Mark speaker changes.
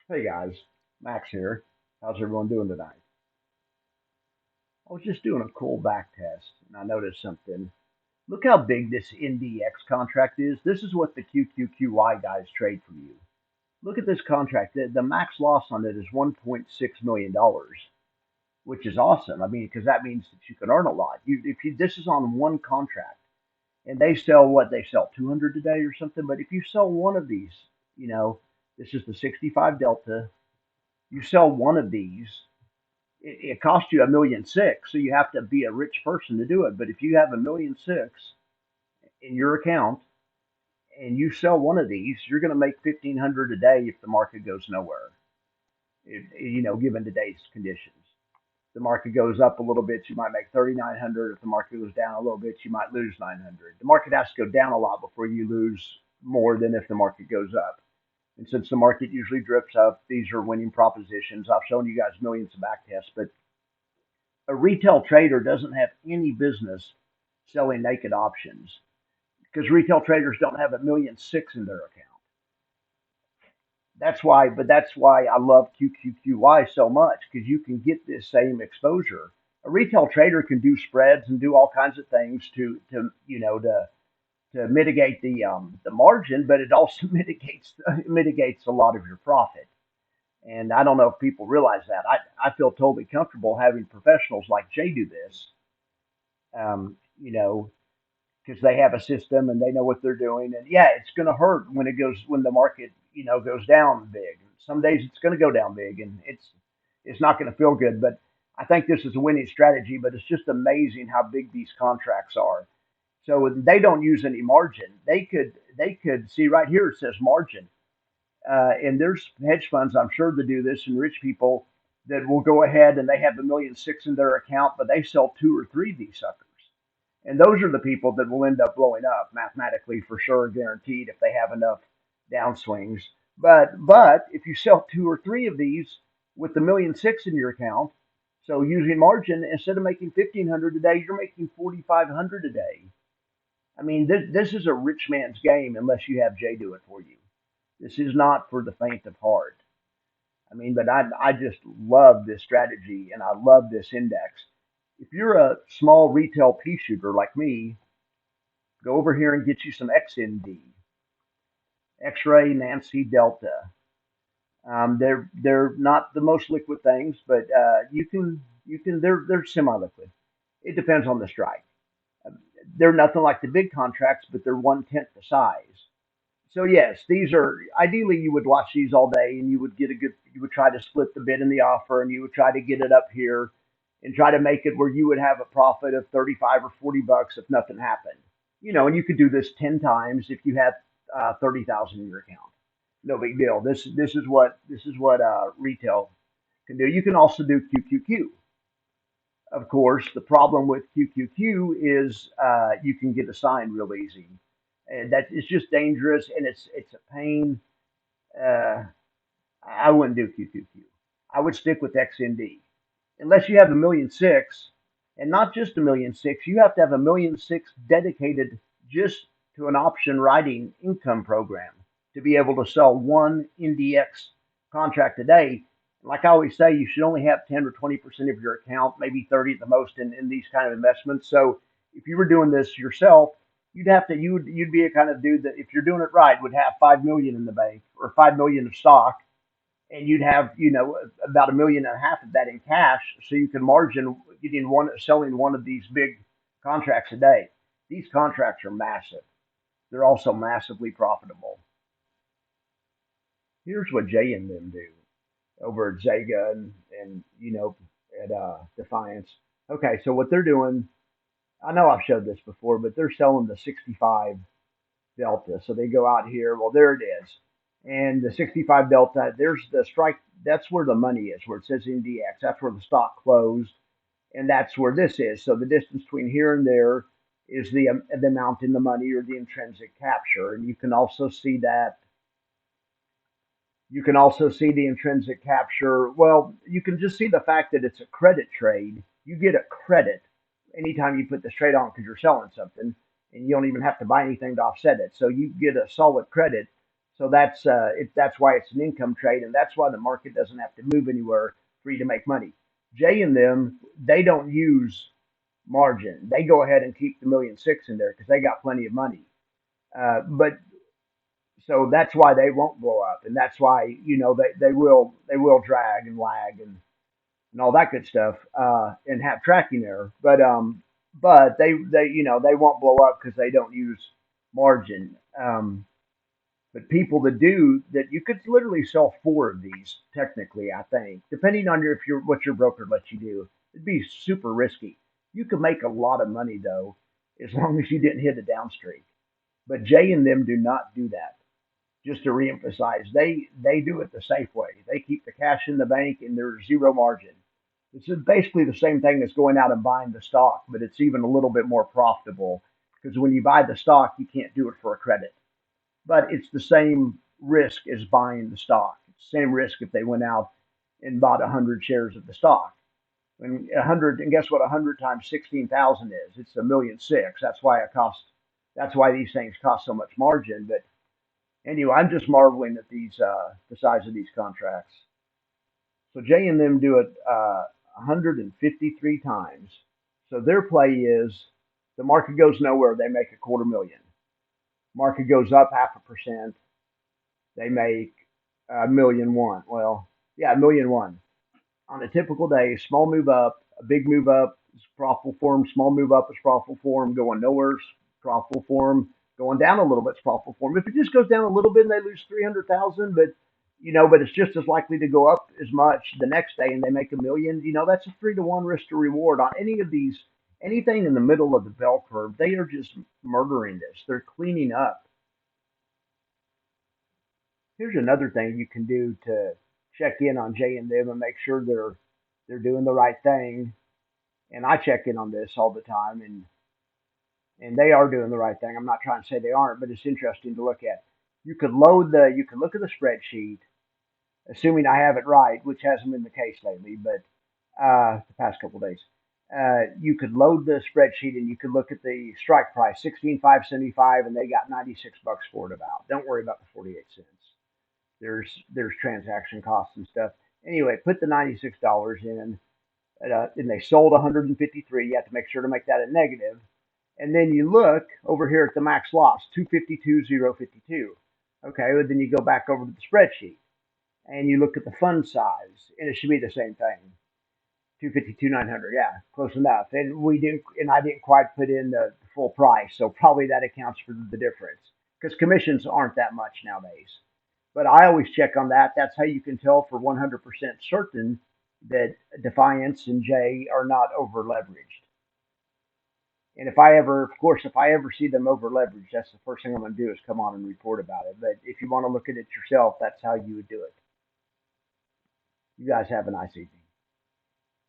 Speaker 1: Hey guys, Max here. How's everyone doing tonight? I was just doing a cool back test and I noticed something. Look how big this NDX contract is. This is what the QQQY guys trade for you. Look at this contract. The max loss on it is $1.6 million, which is awesome. I mean, because that means that you can earn a lot. This is on one contract and they sell what they sell 200 a day or something. But if you sell one of these, you know, this is the 65 Delta. You sell one of these, it costs you $1.6 million, so you have to be a rich person to do it. But if you have $1.6 million in your account and you sell one of these, you're going to make 1,500 a day if the market goes nowhere. Given today's conditions, the market goes up a little bit, you might make 3,900. If the market goes down a little bit, you might lose 900. The market has to go down a lot before you lose more than if the market goes up. And since the market usually drifts up, these are winning propositions. I've shown you guys millions of back tests, but a retail trader doesn't have any business selling naked options because retail traders don't have $1.6 million in their account. That's why I love QQQY so much because you can get this same exposure. A retail trader can do spreads and do all kinds of things to mitigate the margin, but it also mitigates a lot of your profit. And I don't know if people realize that. I feel totally comfortable having professionals like Jay do this, um, you know, because they have a system and they know what they're doing. And yeah, it's going to hurt when the market, goes down big. Some days it's going to go down big, and it's not going to feel good. But I think this is a winning strategy. But it's just amazing how big these contracts are. So they don't use any margin. They could see right here it says margin. And there's hedge funds, I'm sure, that do this, and rich people that will go ahead and they have $1.6 million in their account, but they sell two or three of these suckers. And those are the people that will end up blowing up mathematically for sure, guaranteed, if they have enough downswings. But if you sell two or three of these with the $1.6 million in your account, so using margin, instead of making 1,500 a day, you're making 4,500 a day. I mean, this is a rich man's game unless you have Jay do it for you. This is not for the faint of heart. I mean, but I just love this strategy and I love this index. If you're a small retail pea shooter like me, go over here and get you some XND, X-ray Nancy Delta. They're not the most liquid things, but you can they're semi-liquid. It depends on the strike. They're nothing like the big contracts, but they're 1/10 the size. So yes, these are ideally you would watch these all day and you would try to split the bid and the offer and you would try to get it up here and try to make it where you would have a profit of 35 or $40 if nothing happened. And you could do this 10 times if you had 30,000 in your account. No big deal. This is what retail can do. You can also do QQQ. Of course, the problem with QQQ is you can get assigned real easy, and that is just dangerous and it's a pain. Uh, I wouldn't do QQQ. I would stick with XND unless you have $1.6 million, and not just $1.6 million. You have to have $1.6 million dedicated just to an option writing income program to be able to sell one NDX contract a day. Like I always say, you should only have 10 or 20% of your account, maybe 30 at the most, in these kind of investments. So if you were doing this yourself, you'd be a kind of dude that if you're doing it right would have 5 million in the bank or 5 million of stock, and you'd have about 1.5 million of that in cash, so you can margin selling one of these big contracts a day. These contracts are massive. They're also massively profitable. Here's what Jay and them do over at Zega and at Defiance. Okay, so what they're doing, I know I've showed this before, but they're selling the 65 Delta. So they go out here. Well, there it is. And the 65 Delta, there's the strike. That's where the money is, where it says NDX. That's where the stock closed. And that's where this is. So the distance between here and there is the amount in the money or the intrinsic capture. And you can also see that. You can also see the intrinsic capture. Well, you can just see the fact that it's a credit trade. You get a credit anytime you put this trade on because you're selling something, and you don't even have to buy anything to offset it. So you get a solid credit. So that's why it's an income trade, and that's why the market doesn't have to move anywhere for you to make money. Jay and them, they don't use margin. They go ahead and keep the 1,600,000 in there because they got plenty of money. But so that's why they won't blow up, and that's why they will drag and lag and all that good stuff, and have tracking error. But they won't blow up because they don't use margin. But people that do that, you could literally sell four of these technically. I think, depending on what your broker lets you do, it'd be super risky. You could make a lot of money though, as long as you didn't hit a down streak. But Jay and them do not do that. Just to reemphasize, they do it the safe way. They keep the cash in the bank and there's zero margin. It's basically the same thing as going out and buying the stock, but it's even a little bit more profitable because when you buy the stock, you can't do it for a credit. But it's the same risk as buying the stock. It's the same risk if they went out and bought 100 shares of the stock. And 100, and guess what? 100 times 16,000 is? It's 1,600,000. That's why it costs. That's why these things cost so much margin. But anyway, I'm just marveling at the size of these contracts. So Jay and them do it 153 times. So their play is the market goes nowhere, they make a quarter million. Market goes up 0.5%, they make a million one. Well, yeah, a million one. On a typical day, small move up, a big move up is profitable for them. Small move up is profitable for them. Going nowhere is profitable for them. Going down a little bit is profitable for them. If it just goes down a little bit and they lose 300,000, but it's just as likely to go up as much the next day and they make a million. That's a 3-to-1 risk to reward on any of these. Anything in the middle of the bell curve, they are just murdering this. They're cleaning up. Here's another thing you can do to check in on J and them and make sure they're doing the right thing. And I check in on this all the time, and they are doing the right thing. I'm not trying to say they aren't, but it's interesting to look at. You can look at the spreadsheet, assuming I have it right, which hasn't been the case lately, but the past couple of days. You could load the spreadsheet and you could look at the strike price, 16,575, and they got $96 for it about. Don't worry about the 48 cents. There's transaction costs and stuff. Anyway, put the $96 in, and they sold 153. You have to make sure to make that a negative. And then you look over here at the max loss, 252,052. Okay, well, then you go back over to the spreadsheet and you look at the fund size, and it should be the same thing. 252,900, yeah, close enough. And I didn't quite put in the full price, so probably that accounts for the difference because commissions aren't that much nowadays. But I always check on that. That's how you can tell for 100% certain that Defiance and J are not over leveraged. And if I ever see them over leveraged, that's the first thing I'm going to do is come on and report about it. But if you want to look at it yourself, that's how you would do it. You guys have a nice evening.